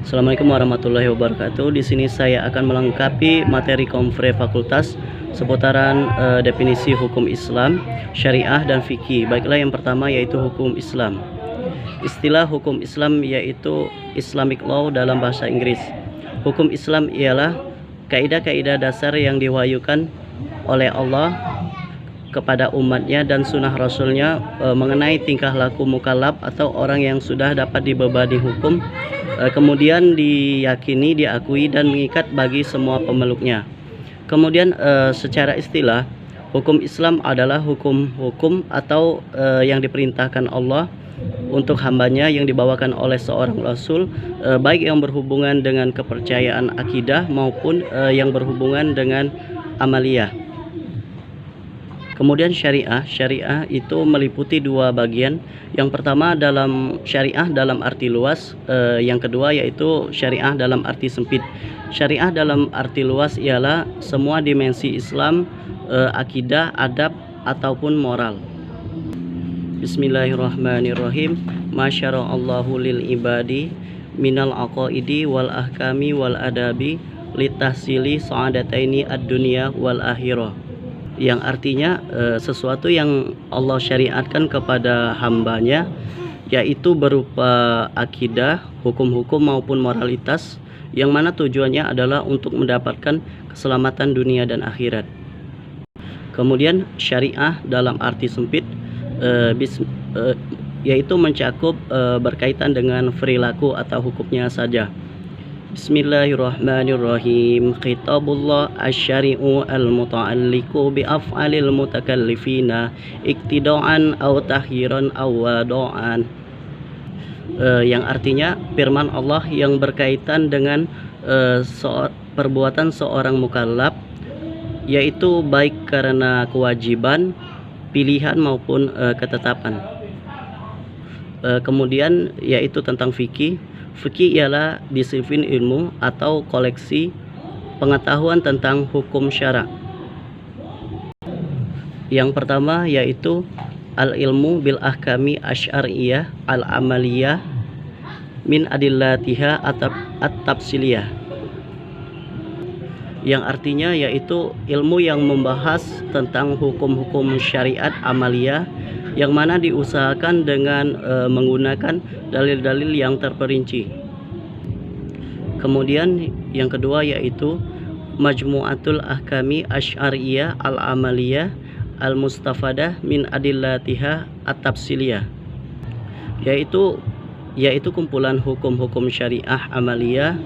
Assalamualaikum warahmatullahi wabarakatuh. Di sini saya akan melengkapi materi konfre fakultas seputaran definisi hukum Islam, syariah dan fikih. Baiklah, yang pertama yaitu hukum Islam. Istilah hukum Islam yaitu Islamic law dalam bahasa Inggris. Hukum Islam ialah kaidah-kaidah dasar yang diwahyukan oleh Allah kepada umatnya dan sunnah rasulnya mengenai tingkah laku mukallaf atau orang yang sudah dapat dibebani hukum, kemudian diyakini, diakui dan mengikat bagi semua pemeluknya. Kemudian secara istilah, hukum Islam adalah hukum-hukum atau yang diperintahkan Allah untuk hambanya yang dibawakan oleh seorang rasul, baik yang berhubungan dengan kepercayaan akidah maupun yang berhubungan dengan amaliyah. Kemudian syariah itu meliputi dua bagian. Yang pertama dalam syariah dalam arti luas, yang kedua yaitu syariah dalam arti sempit. Syariah dalam arti luas ialah semua dimensi Islam, akidah, adab ataupun moral. Bismillahirrahmanirrahim. Masyara'allahu lil ibadi minal aqaidi wal ahkami wal adabi litahsili sa'adataini ad-dunya wal akhirah. Yang artinya sesuatu yang Allah syariatkan kepada hambanya, yaitu berupa akidah, hukum-hukum maupun moralitas, yang mana tujuannya adalah untuk mendapatkan keselamatan dunia dan akhirat. Kemudian syariah dalam arti sempit yaitu mencakup berkaitan dengan perilaku atau hukumnya saja. Bismillahirrahmanirrahim. Khitabullah asy-syari'u al-muta'alliqu bi af'alil mutakallifina iktida'an aw tahyiran aw wada'an. Yang artinya firman Allah yang berkaitan dengan perbuatan seorang mukallaf, yaitu baik karena kewajiban, pilihan maupun ketetapan. Kemudian yaitu tentang fikih. Fikih ialah disiplin ilmu atau koleksi pengetahuan tentang hukum syara. Yang pertama yaitu al-ilmu bil ahkami asy'ariyah al-amaliyah min adillatiha at-tafsiliyah. Yang artinya yaitu ilmu yang membahas tentang hukum-hukum syariat amaliyah, yang mana diusahakan dengan menggunakan dalil-dalil yang terperinci. Kemudian yang kedua yaitu majmu'atul ahkami asy'ariyah al-amaliyah al-mustafadah min adillatiha at-tafsiliyah, yaitu kumpulan hukum-hukum syariah amaliyah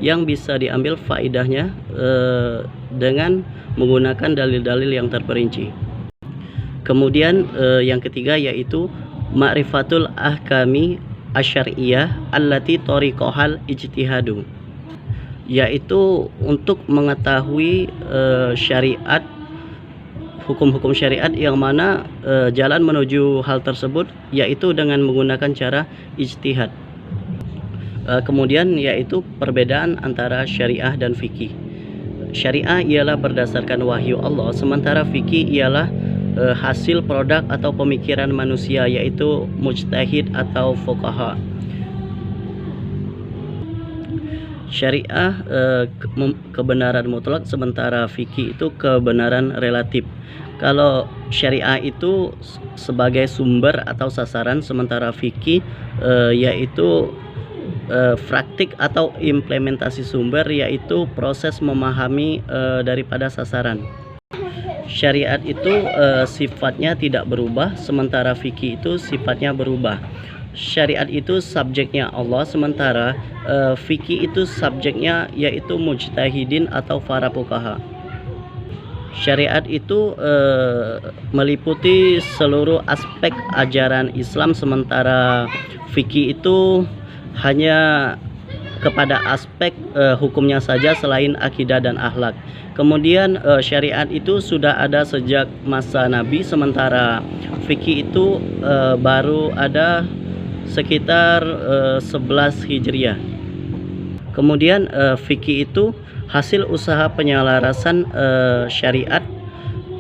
yang bisa diambil faidahnya dengan menggunakan dalil-dalil yang terperinci. Kemudian yang ketiga yaitu ma'rifatul ahkami asyariyah allati tariqahal ijtihadu, yaitu untuk mengetahui syariat, hukum-hukum syariat yang mana jalan menuju hal tersebut yaitu dengan menggunakan cara ijtihad. Kemudian yaitu perbedaan antara syariah dan fikih. Syariah ialah berdasarkan wahyu Allah, sementara fikih ialah hasil produk atau pemikiran manusia, yaitu mujtahid atau fuqaha. Syariah kebenaran mutlak, sementara fikih itu kebenaran relatif. Kalau syariah itu sebagai sumber atau sasaran, sementara fikih yaitu praktik atau implementasi sumber, yaitu proses memahami daripada sasaran. Syariat itu sifatnya tidak berubah, sementara fikih itu sifatnya berubah. Syariat itu subjeknya Allah, sementara fikih itu subjeknya yaitu mujtahidin atau para fuqaha. Syariat itu meliputi seluruh aspek ajaran Islam, sementara fikih itu hanya kepada aspek hukumnya saja selain akidah dan akhlak. Kemudian syariat itu sudah ada sejak masa Nabi, sementara fikih itu baru ada sekitar 11 Hijriah. Kemudian fikih itu hasil usaha penyelarasan syariat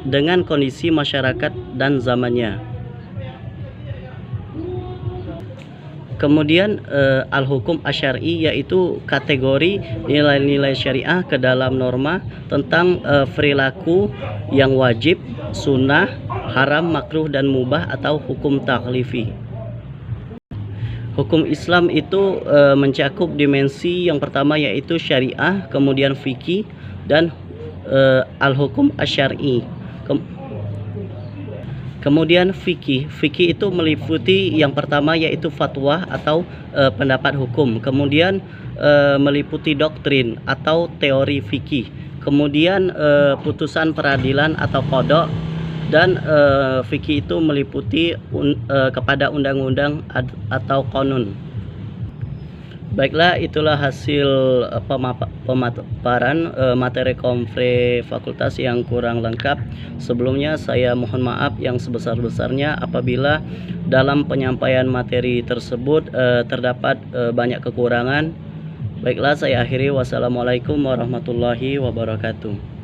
dengan kondisi masyarakat dan zamannya. Kemudian al-hukum asyari yaitu kategori nilai-nilai syariah ke dalam norma tentang perilaku yang wajib, sunnah, haram, makruh dan mubah atau hukum taklifi. Hukum Islam itu mencakup dimensi yang pertama yaitu syariah, kemudian fikih dan al-hukum asyari. Kemudian fikih. Fikih itu meliputi yang pertama yaitu fatwa atau pendapat hukum. Kemudian meliputi doktrin atau teori fikih. Kemudian putusan peradilan atau qada, dan fikih itu meliputi kepada undang-undang atau qanun. Baiklah, itulah hasil pemaparan materi konfre fakultas yang kurang lengkap. Sebelumnya saya mohon maaf yang sebesar-besarnya apabila dalam penyampaian materi tersebut terdapat banyak kekurangan. Baiklah, saya akhiri. Wassalamualaikum warahmatullahi wabarakatuh.